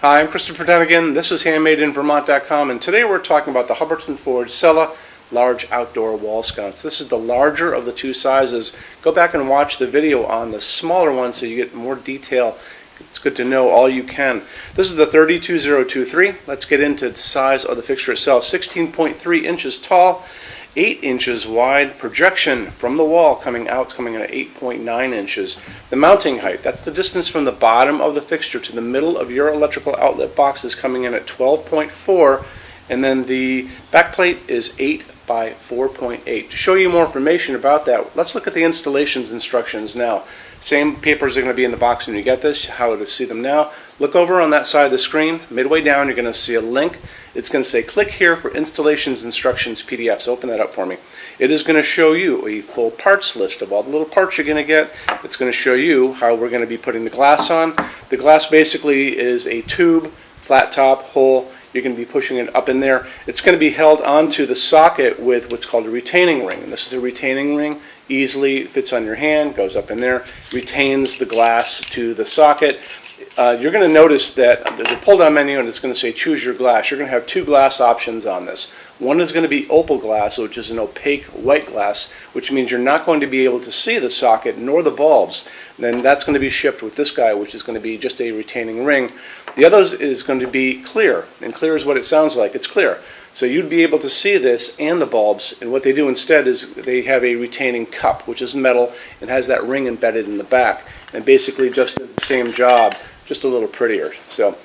Hi, I'm Christopher Dunnigan. This is HandmadeInVermont.com, and today we're talking about the Hubbardton Forge Cela large outdoor wall sconce. This is the larger of the two sizes. Go back and watch the video on the smaller one so you get more detail. It's good to know all you can. This is the 32023. Let's get into the size of the fixture itself. 16.3 inches tall, 8 inches wide. Projection from the wall coming out, it's coming in at 8.9 inches. The mounting height, that's the distance from the bottom of the fixture to the middle of your electrical outlet box, is coming in at 12.4, and then the back plate is 8 by 4.8. To show you more information about that, let's look at the installations instructions now. Same papers are going to be in the box when you get this, how to see them now. Look over on that side of the screen. Midway down, you're going to see a link. It's going to say click here for installations instructions PDF. So open that up for me. It is going to show you a full parts list of all the little parts you're going to get. It's going to show you how we're going to be putting the glass on. The glass basically is a tube, flat top, hole. You're going to be pushing it up in there. It's going to be held onto the socket with what's called a retaining ring. And this is a retaining ring. Easily fits on your hand, goes up in there, retains the glass to the socket. You're going to notice that there's a pull-down menu and it's going to say choose your glass. You're going to have two glass options on this. One is going to be opal glass, which is an opaque white glass, which means you're not going to be able to see the socket nor the bulbs. Then that's going to be shipped with this guy, which is going to be just a retaining ring. The other is going to be clear, and clear is what it sounds like. It's clear. So you'd be able to see this and the bulbs, and what they do instead is they have a retaining cup, which is metal and has that ring embedded in the back, and basically just does the same job, just a little prettier. So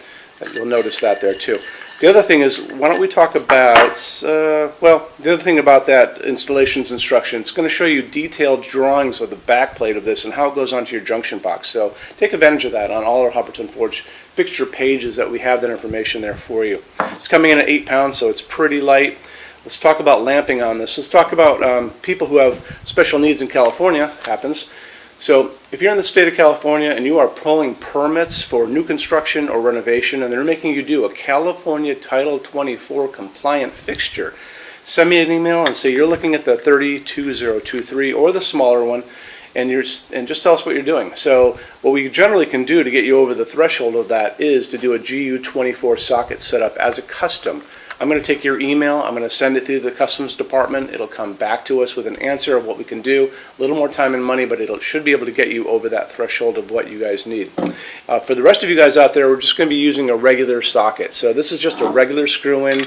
you'll notice that there too. The other thing is, why don't we talk about, the other thing about that installations instruction, it's going to show you detailed drawings of the back plate of this and how it goes onto your junction box. So take advantage of that on all our Hubbardton Forge fixture pages that we have that information there for you. It's coming in at 8 pounds, so it's pretty light. Let's talk about lamping on this. Let's talk about people who have special needs in California. Happens. So if you're in the state of California and you are pulling permits for new construction or renovation and they're making you do a California Title 24 compliant fixture, send me an email and say you're looking at the 32023 or the smaller one, and just tell us what you're doing. So what we generally can do to get you over the threshold of that is to do a GU24 socket setup as a custom. I'm going to take your email, I'm going to send it to the customs department, it'll come back to us with an answer of what we can do, a little more time and money, but it should be able to get you over that threshold of what you guys need. For the rest of you guys out there, we're just going to be using a regular socket. So this is just a regular screw-in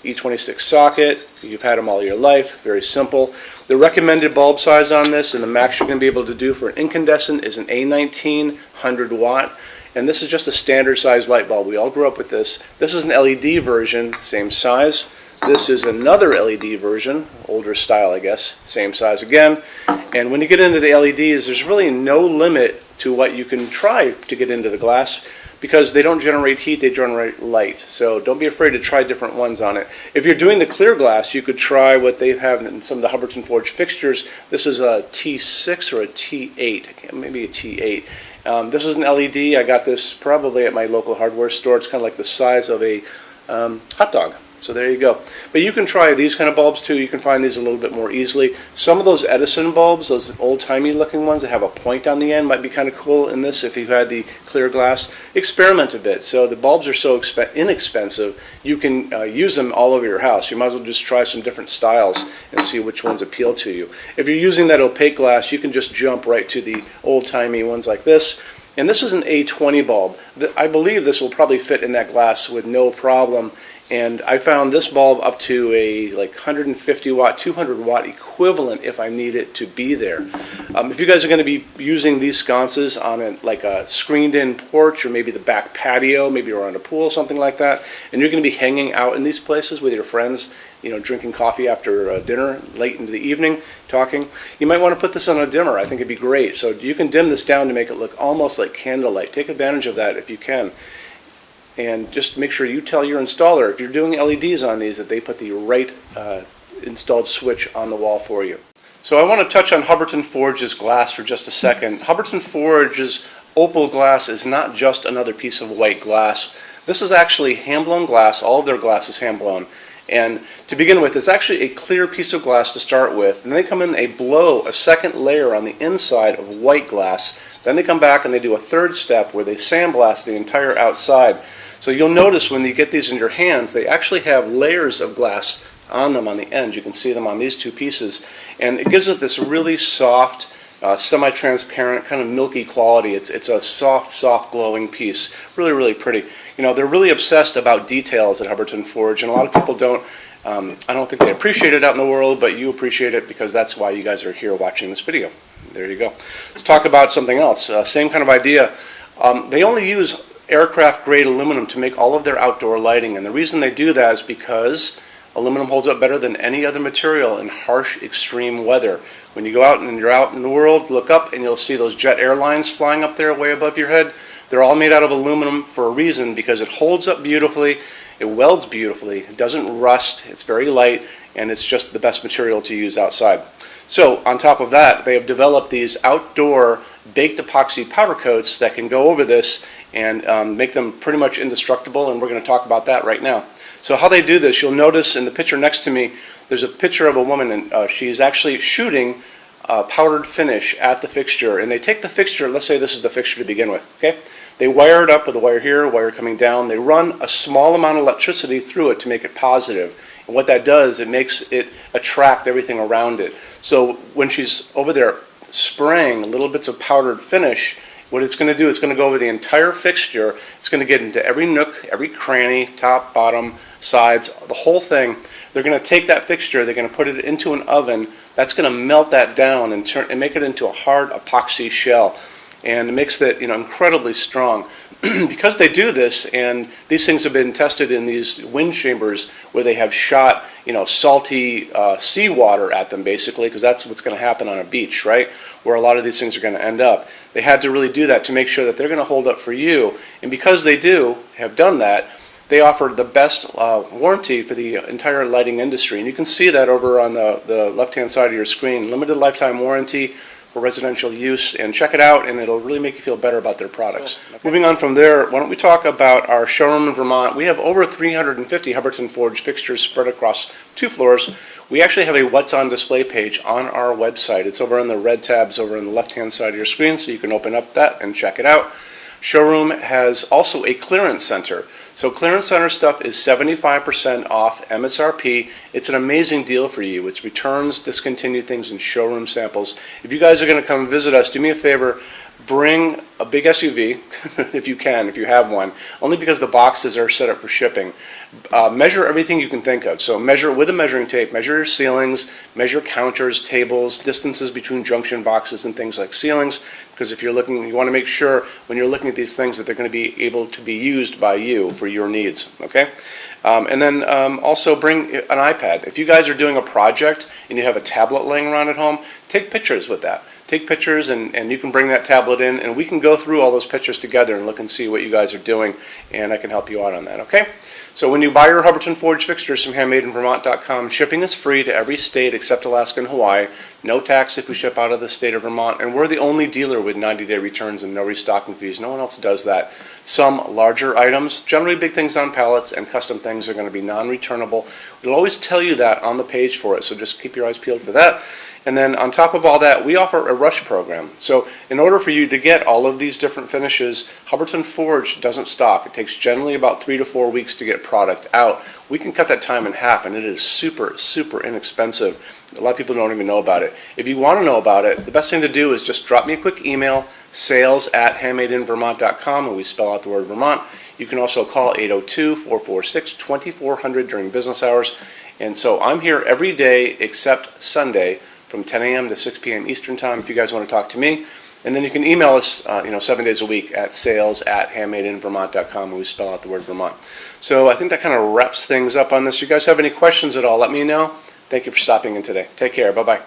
E26 socket. You've had them all your life, very simple. The recommended bulb size on this and the max you're going to be able to do for an incandescent is an A19 100 watt. And this is just a standard size light bulb. We all grew up with this. This is an LED version, same size. This is another LED version, older style I guess, same size again. And when you get into the LEDs, there's really no limit to what you can try to get into the glass because they don't generate heat, they generate light. So don't be afraid to try different ones on it. If you're doing the clear glass, you could try what they have in some of the Hubbardton Forge fixtures. This is a T6 or a T8, maybe a T8. This is an LED. I got this probably at my local hardware store. It's kind of like the size of a hot dog. So there you go. But you can try these kind of bulbs too. You can find these a little bit more easily. Some of those Edison bulbs, those old-timey looking ones that have a point on the end, might be kind of cool in this if you had the clear glass. Experiment a bit. So the bulbs are so inexpensive, you can use them all over your house. You might as well just try some different styles and see which ones appeal to you. If you're using that opaque glass, you can just jump right to the old-timey ones like this. And this is an A20 bulb. I believe this will probably fit in that glass with no problem. And I found this bulb up to a like 150 watt, 200 watt equivalent if I need it to be there. If you guys are going to be using these sconces on like a screened in porch or maybe the back patio, maybe around a pool, something like that, and you're going to be hanging out in these places with your friends, you know, drinking coffee after dinner, late into the evening, talking, you might want to put this on a dimmer. I think it'd be great. So you can dim this down to make it look almost like candlelight. Take advantage of that if you can. And just make sure you tell your installer, if you're doing LEDs on these, that they put the right installed switch on the wall for you. So I want to touch on Hubbardton Forge's glass for just a second. Hubbardton Forge's opal glass is not just another piece of white glass. This is actually hand-blown glass. All of their glass is hand-blown. And to begin with, it's actually a clear piece of glass to start with. And they come in, they blow a second layer on the inside of white glass. Then they come back and they do a third step where they sandblast the entire outside. So you'll notice when you get these in your hands, they actually have layers of glass on them on the ends. You can see them on these two pieces, and it gives it this really soft, semi-transparent, kind of milky quality. It's a soft glowing piece. Really, really pretty. You know, they're really obsessed about details at Hubbardton Forge, and a lot of people don't. I don't think they appreciate it out in the world, but you appreciate it because that's why you guys are here watching this video. There you go. Let's talk about something else. Same kind of idea. They only use aircraft-grade aluminum to make all of their outdoor lighting, and the reason they do that is because aluminum holds up better than any other material in harsh, extreme weather. When you go out and you're out in the world, look up and you'll see those jet airlines flying up there way above your head. They're all made out of aluminum for a reason, because it holds up beautifully, it welds beautifully, it doesn't rust, it's very light, and it's just the best material to use outside. So on top of that, they have developed these outdoor baked epoxy powder coats that can go over this and make them pretty much indestructible, and we're going to talk about that right now. So how they do this, you'll notice in the picture next to me, there's a picture of a woman, and she's actually shooting powdered finish at the fixture, and they take the fixture, let's say this is the fixture to begin with, okay? They wire it up with a wire here, a wire coming down. They run a small amount of electricity through it to make it positive. And what that does, it makes it attract everything around it. So when she's over there spraying little bits of powdered finish, what it's going to do, it's going to go over the entire fixture. It's going to get into every nook, every cranny, top, bottom, sides, the whole thing. They're going to take that fixture, they're going to put it into an oven. That's going to melt that down and make it into a hard epoxy shell. And it makes it, incredibly strong. Because they do this, and these things have been tested in these wind chambers where they have shot, salty seawater at them, basically, because that's what's going to happen on a beach, right? Where a lot of these things are going to end up. They had to really do that to make sure that they're going to hold up for you. And because they have done that, they offer the best warranty for the entire lighting industry. And you can see that over on the left-hand side of your screen. Limited lifetime warranty for residential use, and check it out, and it'll really make you feel better about their products. Okay. Moving on from there, why don't we talk about our showroom in Vermont. We have over 350 Hubbardton Forge fixtures spread across 2 floors. We actually have a What's on Display page on our website. It's over in the red tabs over on the left-hand side of your screen, so you can open up that and check it out. Showroom has also a clearance center. So clearance center stuff is 75% off MSRP. It's an amazing deal for you. It's returns, discontinued things, and showroom samples. If you guys are going to come visit us, do me a favor, bring a big SUV, if you can, if you have one, only because the boxes are set up for shipping. Measure everything you can think of. So measure with a measuring tape, measure your ceilings, measure counters, tables, distances between junction boxes and things like ceilings, because if you're looking, you want to make sure when you're looking at these things that they're going to be able to be used by you for your needs, okay? And then also bring an iPad. If you guys are doing a project and you have a tablet laying around at home, take pictures with that. Take pictures, and you can bring that tablet in, and we can go through all those pictures together and look and see what you guys are doing, and I can help you out on that, okay? So when you buy your Hubbardton Forge fixtures from HandmadeInVermont.com, shipping is free to every state except Alaska and Hawaii. No tax if we ship out of the state of Vermont, and we're the only dealer with 90-day returns and no restocking fees. No one else does that. Some larger items, generally big things on pallets, and custom things are going to be non-returnable. We'll always tell you that on the page for it, so just keep your eyes peeled for that. And then on top of all that, we offer a rush program. So in order for you to get all of these different finishes, Hubbardton Forge doesn't stock. It takes generally about 3 to 4 weeks to get product out. We can cut that time in half, and it is super, super inexpensive. A lot of people don't even know about it. If you want to know about it, the best thing to do is just drop me a quick email, sales@HandmadeInVermont.com, and we spell out the word Vermont. You can also call 802-446-2400 during business hours. And so I'm here every day except Sunday, from 10 a.m. to 6 p.m. Eastern Time if you guys want to talk to me. And then you can email us 7 days a week at sales@HandmadeInVermont.com, and we spell out the word Vermont. So I think that kind of wraps things up on this. You guys have any questions at all, let me know. Thank you for stopping in today. Take care. Bye-bye.